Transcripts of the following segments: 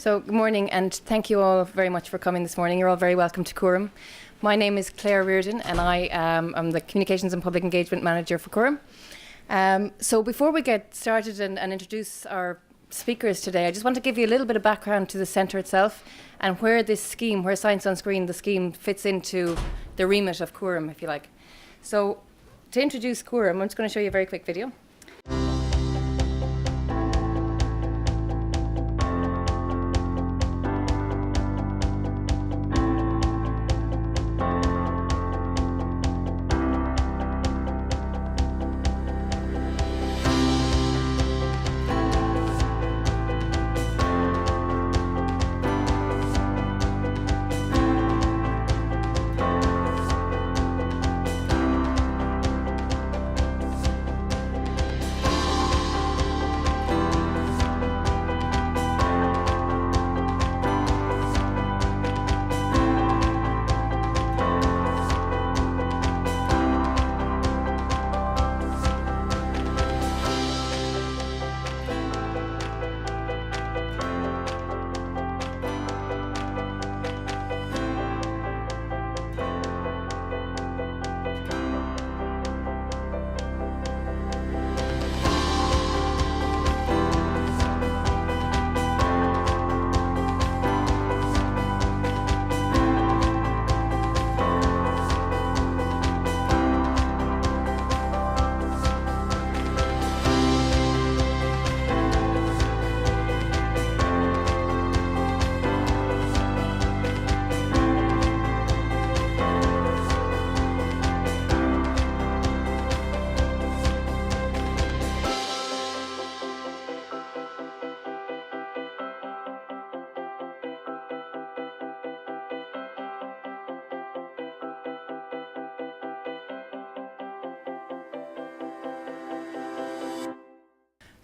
So good morning, and thank you all very much for coming this morning. You're all very welcome to CÚRAM. My name is Claire Riordan, and I'm the Communications and Public Engagement Manager for CÚRAM. So before we get started and introduce our speakers today, I just want to give you a little bit of background to the centre itself and where this scheme, where Science on Screen, the scheme, fits into the remit of CÚRAM, if you like. So to introduce CÚRAM, I'm just going to show you a very quick video.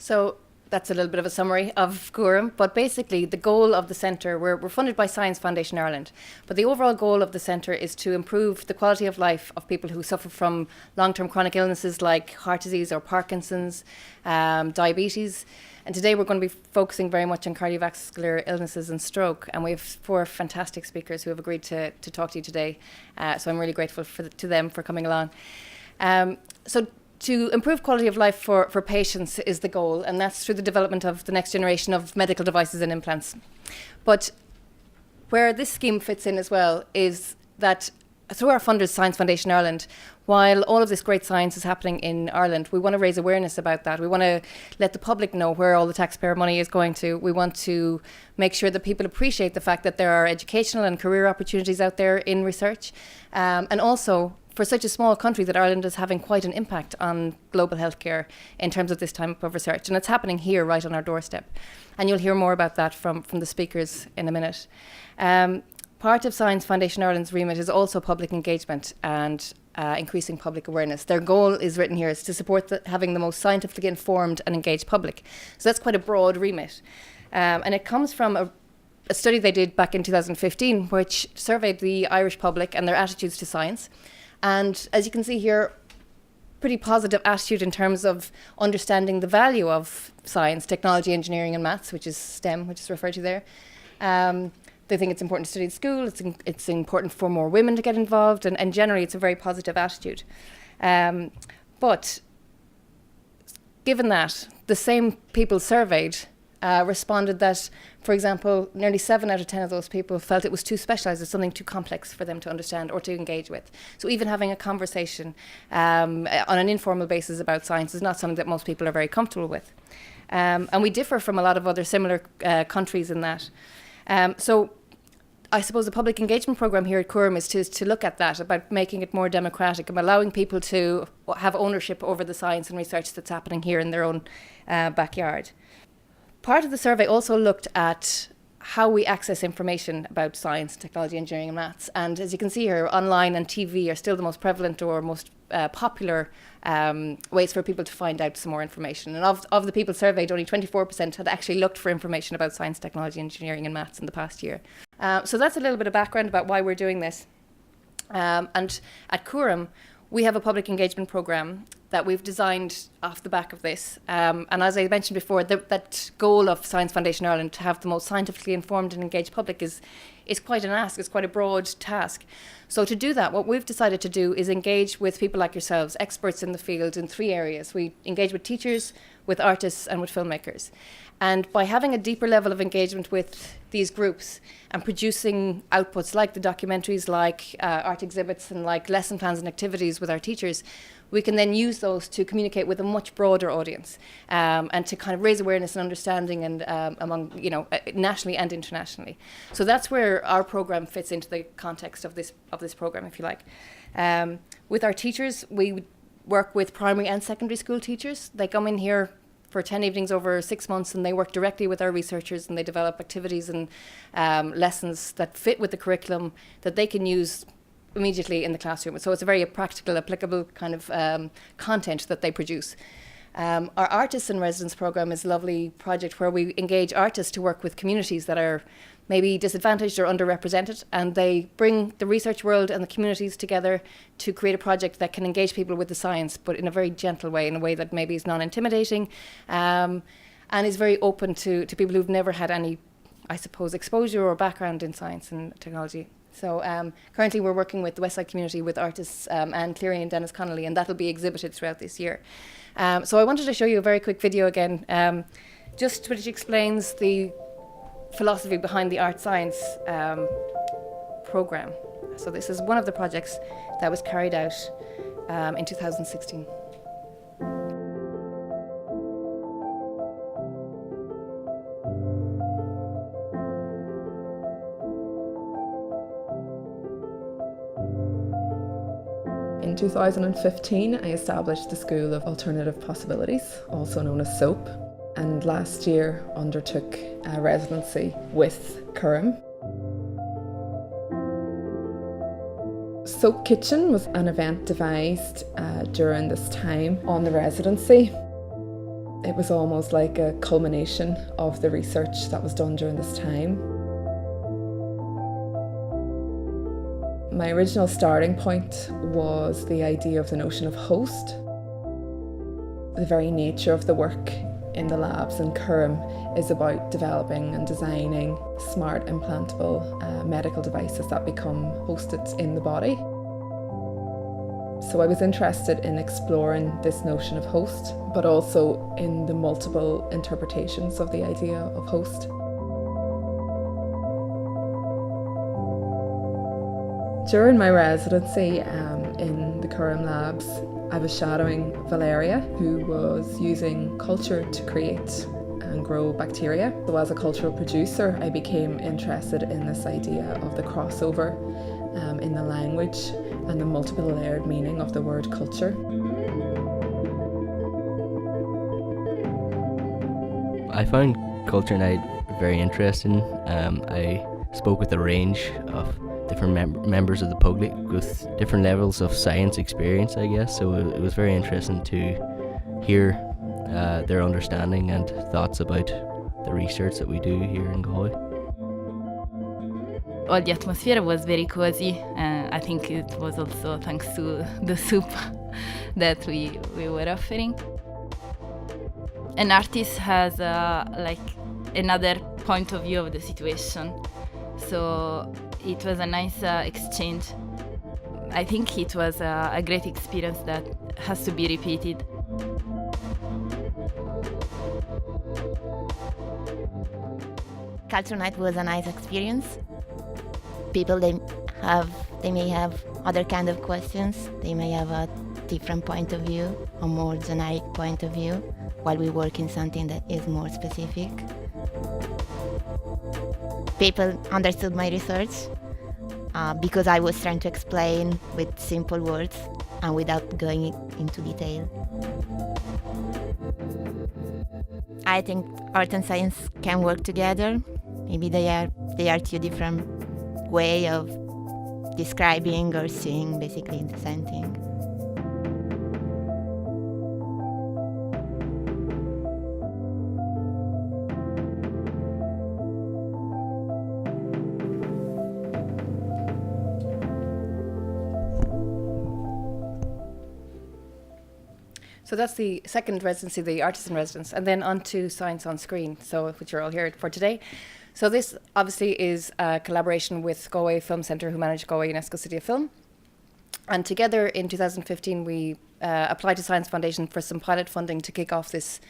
So that's a little bit of a summary of CÚRAM, but basically the goal of the centre, we're funded by Science Foundation Ireland, but the overall goal of the centre is to improve the quality of life of people who suffer from long-term chronic illnesses like heart disease or Parkinson's, diabetes. And today we're going to be focusing very much on cardiovascular illnesses and stroke, and we have 4 fantastic speakers who have agreed to talk to you today, so I'm really grateful to them for coming along. To improve quality of life for patients is the goal, and that's through the development of the next generation of medical devices and implants. But where this scheme fits in as well is that through our funders, Science Foundation Ireland, while all of this great science is happening in Ireland, we want to raise awareness about that. We want to let the public know where all the taxpayer money is going to. We want to make sure that people appreciate the fact that there are educational and career opportunities out there in research, and also for such a small country that Ireland is having quite an impact on global healthcare in terms of this type of research. And it's happening here right on our doorstep. And you'll hear more about that from the speakers in a minute. Part of Science Foundation Ireland's remit is also public engagement and increasing public awareness. Their goal is written here, is to support having the most scientifically informed and engaged public. So that's quite a broad remit. And it comes from a study they did back in 2015, which surveyed the Irish public and their attitudes to science. And as you can see here, pretty positive attitude in terms of understanding the value of science, technology, engineering and maths, which is STEM, which is referred to there. They think it's important to study at school, it's important for more women to get involved, and generally it's a very positive attitude. But given that, the same people surveyed responded that, for example, nearly 7 out of 10 of those people felt it was too specialised, it's something too complex for them to understand or to engage with. So even having a conversation on an informal basis about science is not something that most people are very comfortable with. And we differ from a lot of other similar countries in that. So I suppose the public engagement programme here at CÚRAM is to look at that, about making it more democratic and allowing people to have ownership over the science and research that's happening here in their own backyard. Part of the survey also looked at how we access information about science, technology, engineering and maths. And as you can see here, online and TV are still the most prevalent or most popular ways for people to find out some more information. And of the people surveyed, only 24% had actually looked for information about science, technology, engineering and maths in the past year. So that's a little bit of background about why we're doing this. And at CÚRAM, we have a public engagement programme that we've designed off the back of this. And as I mentioned before, that goal of Science Foundation Ireland to have the most scientifically informed and engaged public is quite an ask, it's quite a broad task. So to do that, what we've decided to do is engage with people like yourselves, experts in the field, in 3 areas. We engage with teachers, with artists and with filmmakers. And by having a deeper level of engagement with these groups and producing outputs like the documentaries, like art exhibits and like lesson plans and activities with our teachers, we can then use those to communicate with a much broader audience and to kind of raise awareness and understanding and among, nationally and internationally. So that's where our program fits into the context of this program, if you like. With our teachers, we work with primary and secondary school teachers. They come in here for 10 evenings over 6 months, and they work directly with our researchers, and they develop activities and lessons that fit with the curriculum that they can use immediately in the classroom. So it's a very practical, applicable kind of content that they produce. Our Artists in Residence program is a lovely project where we engage artists to work with communities that are maybe disadvantaged or underrepresented, and they bring the research world and the communities together to create a project that can engage people with the science, but in a very gentle way, in a way that maybe is non-intimidating and is very open to people who've never had any, I suppose, exposure or background in science and technology. So currently we're working with the Westside community with artists Anne Cleary and Dennis Connolly, and that'll be exhibited throughout this year. So I wanted to show you a very quick video again, just which explains the philosophy behind the art science program. So this is one of the projects that was carried out in 2016. In 2015, I established the School of Alternative Possibilities, also known as SOAP, and last year undertook a residency with CÚRAM. Soap Kitchen was an event devised during this time on the residency. It was almost like a culmination of the research that was done during this time. My original starting point was the idea of the notion of host. The very nature of the work in the labs in CÚRAM is about developing and designing smart implantable medical devices that become hosted in the body. So I was interested in exploring this notion of host, but also in the multiple interpretations of the idea of host. During my residency in the CÚRAM labs, I was shadowing Valeria, who was using culture to create and grow bacteria. So as a cultural producer, I became interested in this idea of the crossover in the language and the multiple layered meaning of the word culture. I found Culture Night very interesting. I spoke with a range of different members of the public with different levels of science experience, I guess, so it was very interesting to hear their understanding and thoughts about the research that we do here in Galway. All the atmosphere was very cozy, and I think it was also thanks to the soup that we were offering. An artist has another point of view of the situation, so it was a nice exchange. I think it was a great experience that has to be repeated. Culture Night was a nice experience. People, they may have other kind of questions. They may have a different point of view, a more generic point of view, while we work in something that is more specific. People understood my research because I was trying to explain with simple words and without going into detail. I think art and science can work together. Maybe they are two different ways of describing or seeing basically the same thing. So that's the second residency, the artisan residence, and then on to Science on Screen, so which you're all here for today. So this obviously is a collaboration with Galway Film Centre, who manage Galway UNESCO City of Film. And together in 2015, we applied to Science Foundation for some pilot funding to kick off this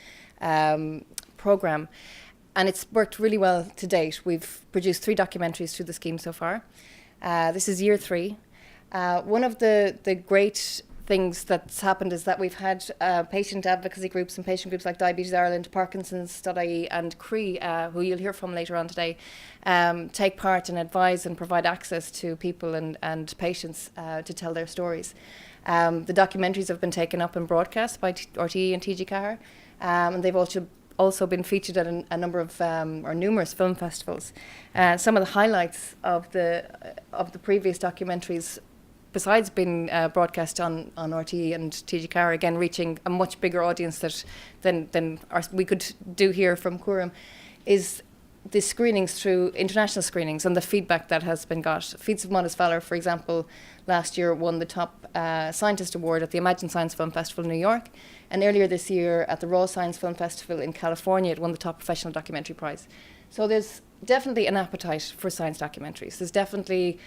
programme. And it's worked really well to date. We've produced 3 documentaries through the scheme so far. This is year 3. One of the great things that's happened is that we've had patient advocacy groups and patient groups like Diabetes Ireland, Parkinson's.ie and CRE, who you'll hear from later on today, take part and advise and provide access to people and patients to tell their stories. The documentaries have been taken up and broadcast by RTE and TG Cahir, and they've also been featured at a number of or numerous film festivals. Some of the highlights of the previous documentaries, besides being broadcast on RTE and TG Cahir, again reaching a much bigger audience than we could do here from CÚRAM, is the screenings through international screenings and the feedback that has been got. Feats of Modest Valour, for example, last year won the top scientist award at the Imagine Science Film Festival in New York, and earlier this year at the Raw Science Film Festival in California it won the top professional documentary prize. So there's definitely an appetite for science documentaries. There's definitely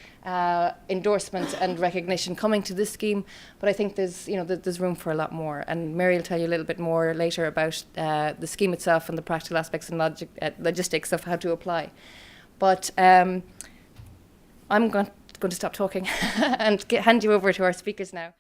endorsement and recognition coming to this scheme, but I think there's room for a lot more. And Mary will tell you a little bit more later about the scheme itself and the practical aspects and logistics of how to apply. But I'm going to stop talking and hand you over to our speakers now.